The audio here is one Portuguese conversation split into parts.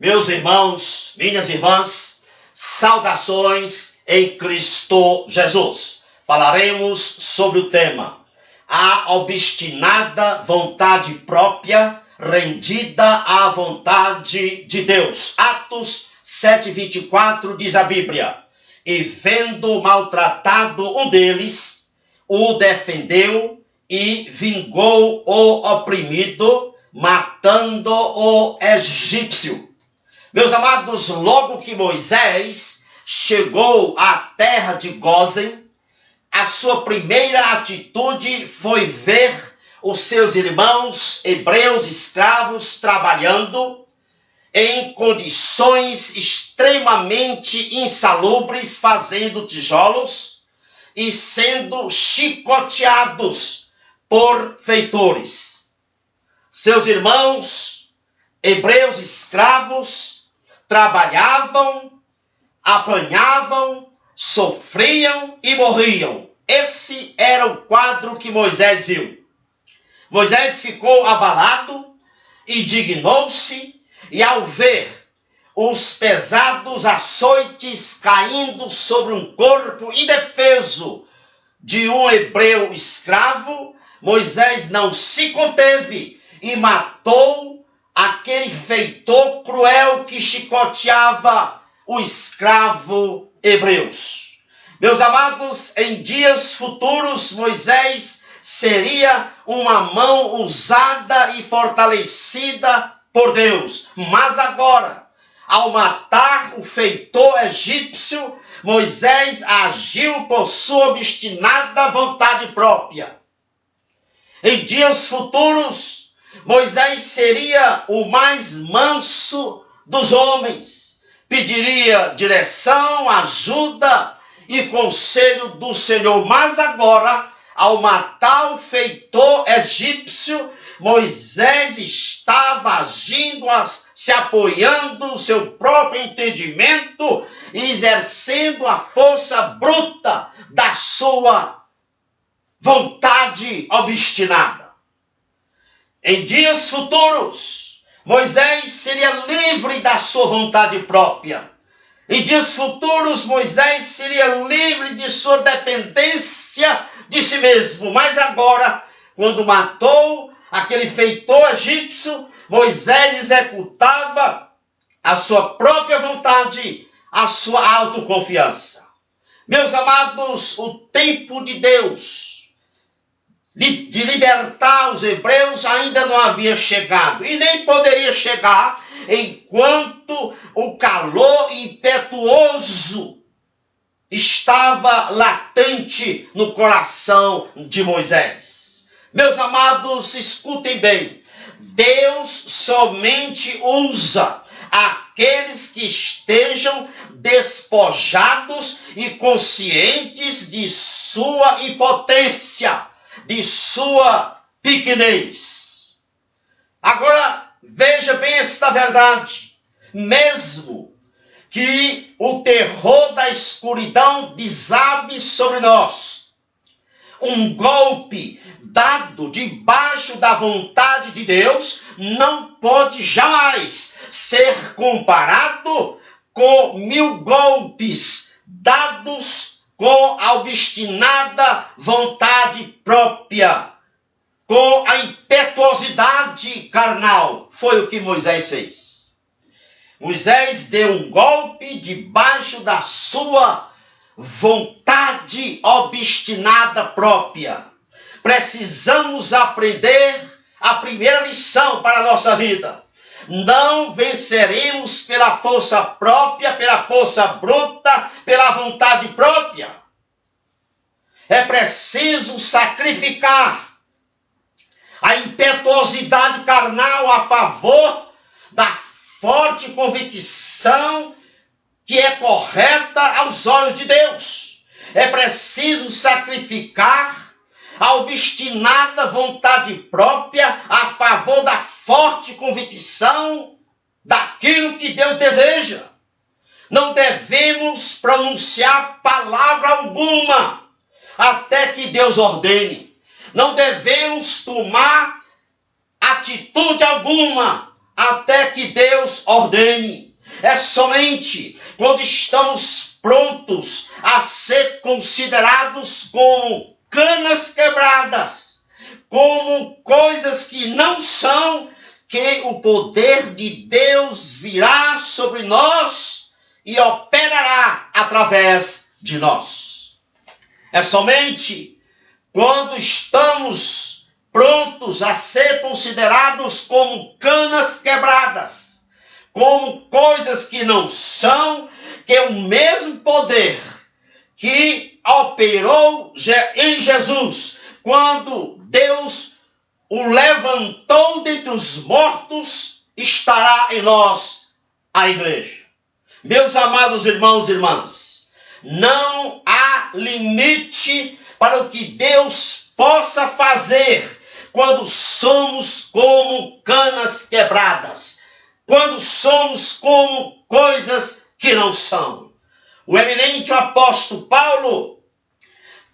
Meus irmãos, minhas irmãs, saudações em Cristo Jesus. Falaremos sobre o tema: a obstinada vontade própria rendida à vontade de Deus. Atos 7:24 diz a Bíblia: e vendo maltratado um deles, o defendeu e vingou o oprimido, matando o egípcio. Meus amados, logo que Moisés chegou à terra de Gósen, a sua primeira atitude foi ver os seus irmãos hebreus escravos trabalhando em condições extremamente insalubres, fazendo tijolos e sendo chicoteados por feitores. Seus irmãos hebreus escravos trabalhavam, apanhavam, sofriam e morriam. Esse era o quadro que Moisés viu. Moisés ficou abalado, indignou-se, e ao ver os pesados açoites caindo sobre um corpo indefeso de um hebreu escravo, Moisés não se conteve e matou aquele feitor cruel que chicoteava o escravo hebreus. Meus amados, em dias futuros, Moisés seria uma mão usada e fortalecida por Deus. Mas agora, ao matar o feitor egípcio, Moisés agiu por sua obstinada vontade própria. Em dias futuros, Moisés seria o mais manso dos homens. Pediria direção, ajuda e conselho do Senhor. Mas agora, ao matar o feitor egípcio, Moisés estava agindo, se apoiando no seu próprio entendimento e exercendo a força bruta da sua vontade obstinada. Em dias futuros, Moisés seria livre da sua vontade própria. Em dias futuros, Moisés seria livre de sua dependência de si mesmo. Mas agora, quando matou aquele feitor egípcio, Moisés executava a sua própria vontade, a sua autoconfiança. Meus amados, o tempo de Deus de libertar os hebreus ainda não havia chegado, e nem poderia chegar enquanto o calor impetuoso estava latente no coração de Moisés. Meus amados, escutem bem: Deus somente usa aqueles que estejam despojados e conscientes de sua impotência, de sua pequenez. Agora, veja bem esta verdade. Mesmo que o terror da escuridão desabe sobre nós, um golpe dado debaixo da vontade de Deus não pode jamais ser comparado com 1000 golpes dados com a obstinada vontade própria, com a impetuosidade carnal. Foi o que Moisés fez. Moisés deu um golpe debaixo da sua vontade obstinada própria. Precisamos aprender a primeira lição para a nossa vida. Não venceremos pela força própria, pela força bruta, pela vontade própria. É preciso sacrificar a impetuosidade carnal a favor da forte convicção que é correta aos olhos de Deus. É preciso sacrificar a obstinada vontade própria a favor da forte convicção daquilo que Deus deseja. Não devemos pronunciar palavra alguma até que Deus ordene. Não devemos tomar atitude alguma até que Deus ordene. É somente quando estamos prontos a ser considerados como canas quebradas, como coisas que não são, que o poder de Deus virá sobre nós e operará através de nós. É somente quando estamos prontos a ser considerados como canas quebradas, como coisas que não são, que o mesmo poder que operou em Jesus, quando Deus o levantou dentre os mortos, estará em nós, a igreja. Meus amados irmãos e irmãs, não há limite para o que Deus possa fazer quando somos como canas quebradas, quando somos como coisas que não são. O eminente apóstolo Paulo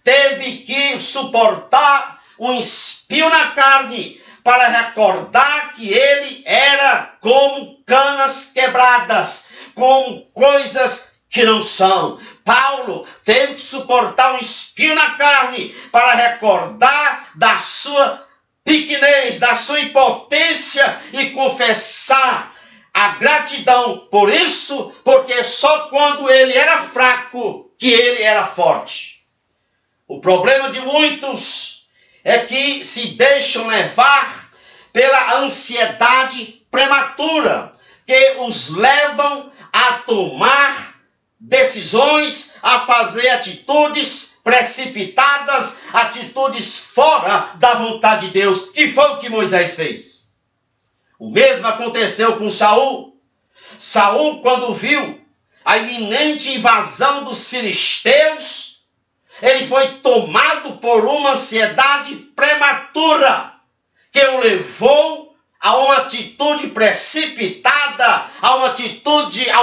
teve que suportar um espinho na carne para recordar que ele era como canas quebradas, como coisas que não são. Paulo teve que suportar um espinho na carne para recordar da sua pequenez, da sua impotência e confessar a gratidão por isso, porque só quando ele era fraco que ele era forte. O problema de muitos é que se deixam levar pela ansiedade prematura, que os levam a tomar decisões, a fazer atitudes precipitadas, atitudes fora da vontade de Deus, que foi o que Moisés fez. O mesmo aconteceu com Saul. Saul, quando viu a iminente invasão dos filisteus, ele foi tomado por uma ansiedade prematura, que o levou a uma atitude precipitada, a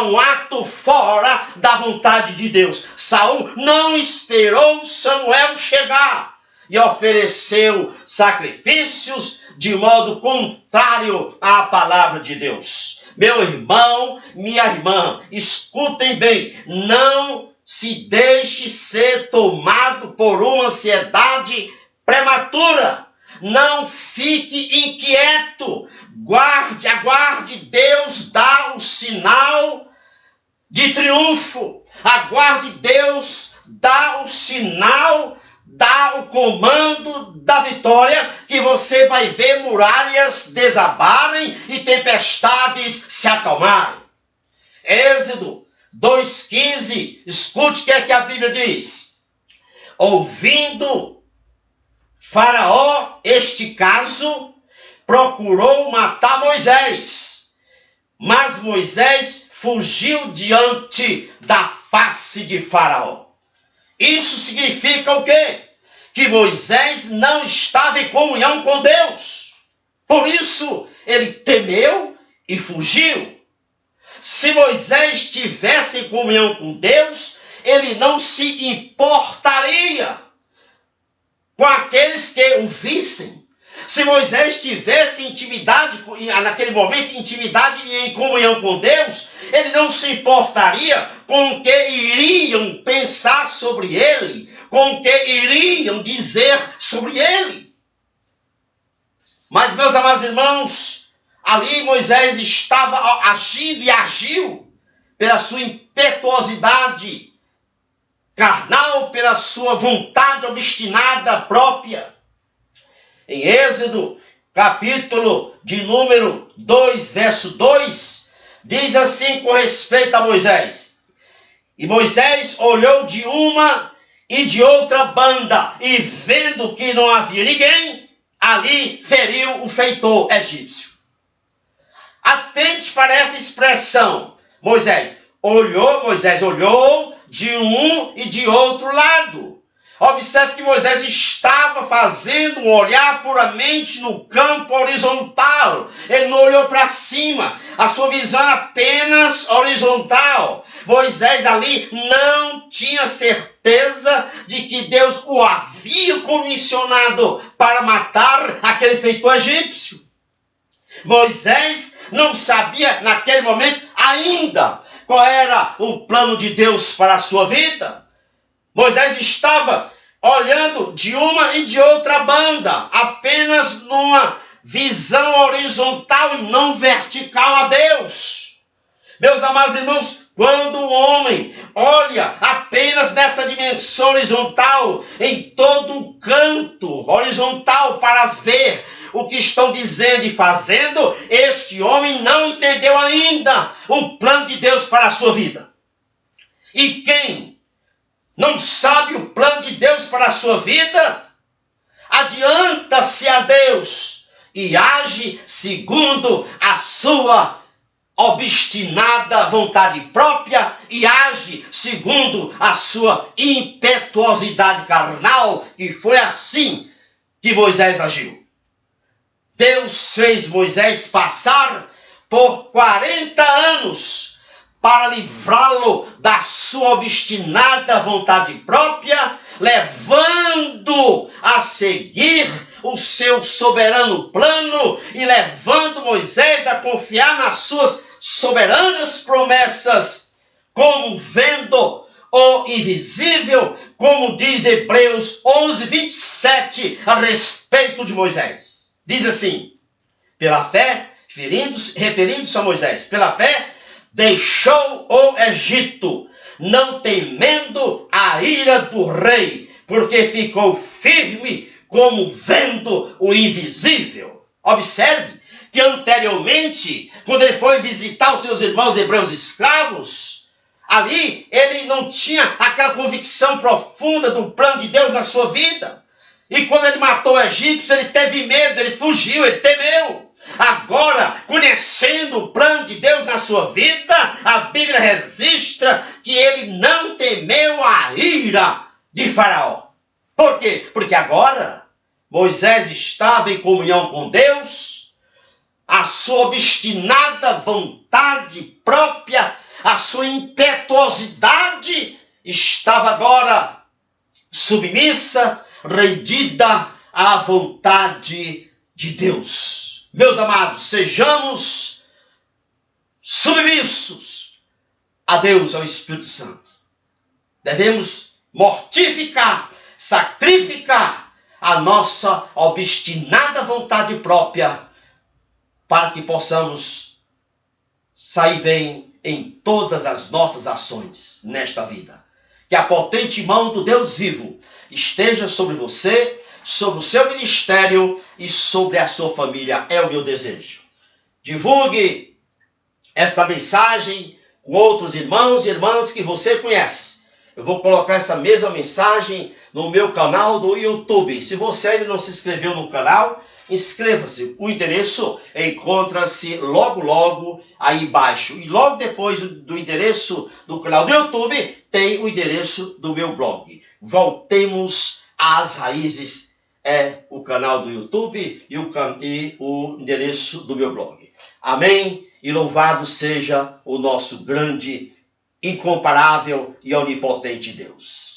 um ato fora da vontade de Deus. Saul não esperou Samuel chegar e ofereceu sacrifícios de modo contrário à palavra de Deus. Meu irmão, minha irmã, escutem bem, não se deixe ser tomado por uma ansiedade prematura. Não fique inquieto. Aguarde Deus dar o sinal de triunfo. Aguarde Deus dar o sinal, dar o comando da vitória, que você vai ver muralhas desabarem e tempestades se acalmarem. Êxodo 2,15, escute o que é que a Bíblia diz. Ouvindo Faraó este caso, procurou matar Moisés, mas Moisés fugiu diante da face de Faraó. Isso significa o quê? Que Moisés não estava em comunhão com Deus. Por isso, ele temeu e fugiu. Se Moisés estivesse em comunhão com Deus, ele não se importaria com aqueles que o vissem. Se Moisés tivesse intimidade, naquele momento, intimidade e em comunhão com Deus, ele não se importaria com o que iriam pensar sobre ele, com o que iriam dizer sobre ele. Mas, meus amados irmãos, ali Moisés estava agindo e agiu pela sua impetuosidade carnal, pela sua vontade obstinada própria. Em Êxodo, capítulo de número 2, verso 2, diz assim com respeito a Moisés: e Moisés olhou de uma e de outra banda, e vendo que não havia ninguém, ali feriu o feitor egípcio. Atente para essa expressão. Moisés olhou de um e de outro lado. Observe que Moisés estava fazendo um olhar puramente no campo horizontal. Ele não olhou para cima. A sua visão era apenas horizontal. Moisés ali não tinha certeza de que Deus o havia comissionado para matar aquele feitor egípcio. Moisés não sabia naquele momento ainda qual era o plano de Deus para a sua vida. Moisés estava olhando de uma e de outra banda, apenas numa visão horizontal e não vertical a Deus. Meus amados irmãos, quando o homem olha apenas nessa dimensão horizontal, em todo o canto horizontal para ver o que estão dizendo e fazendo, este homem não entendeu ainda o plano de Deus para a sua vida. E quem não sabe o plano de Deus para a sua vida, adianta-se a Deus e age segundo a sua obstinada vontade própria e age segundo a sua impetuosidade carnal, e foi assim que Moisés agiu. Deus fez Moisés passar por 40 anos para livrá-lo da sua obstinada vontade própria, levando a seguir o seu soberano plano e levando Moisés a confiar nas suas soberanas promessas, como vendo o invisível, como diz Hebreus 11:27 a respeito de Moisés. Diz assim: pela fé, referindo-se a Moisés, pela fé deixou o Egito, não temendo a ira do rei, porque ficou firme como vendo o invisível. Observe que anteriormente, quando ele foi visitar os seus irmãos hebreus escravos, ali ele não tinha aquela convicção profunda do plano de Deus na sua vida. E quando ele matou o egípcio, ele teve medo, ele fugiu, ele temeu. Agora, conhecendo o plano de Deus na sua vida, a Bíblia registra que ele não temeu a ira de Faraó. Por quê? Porque agora Moisés estava em comunhão com Deus, a sua obstinada vontade própria, a sua impetuosidade estava agora submissa, rendida à vontade de Deus. Meus amados, sejamos submissos a Deus, ao Espírito Santo. Devemos mortificar, sacrificar a nossa obstinada vontade própria para que possamos sair bem em todas as nossas ações nesta vida. Que a potente mão do Deus vivo esteja sobre você, sobre o seu ministério e sobre a sua família. É o meu desejo. Divulgue esta mensagem com outros irmãos e irmãs que você conhece. Eu vou colocar essa mesma mensagem no meu canal do YouTube. Se você ainda não se inscreveu no canal, inscreva-se. O endereço encontra-se logo aí embaixo. E logo depois do endereço do canal do YouTube, tem o endereço do meu blog. Voltemos às raízes. É o canal do YouTube e o endereço do meu blog. Amém? E louvado seja o nosso grande, incomparável e onipotente Deus.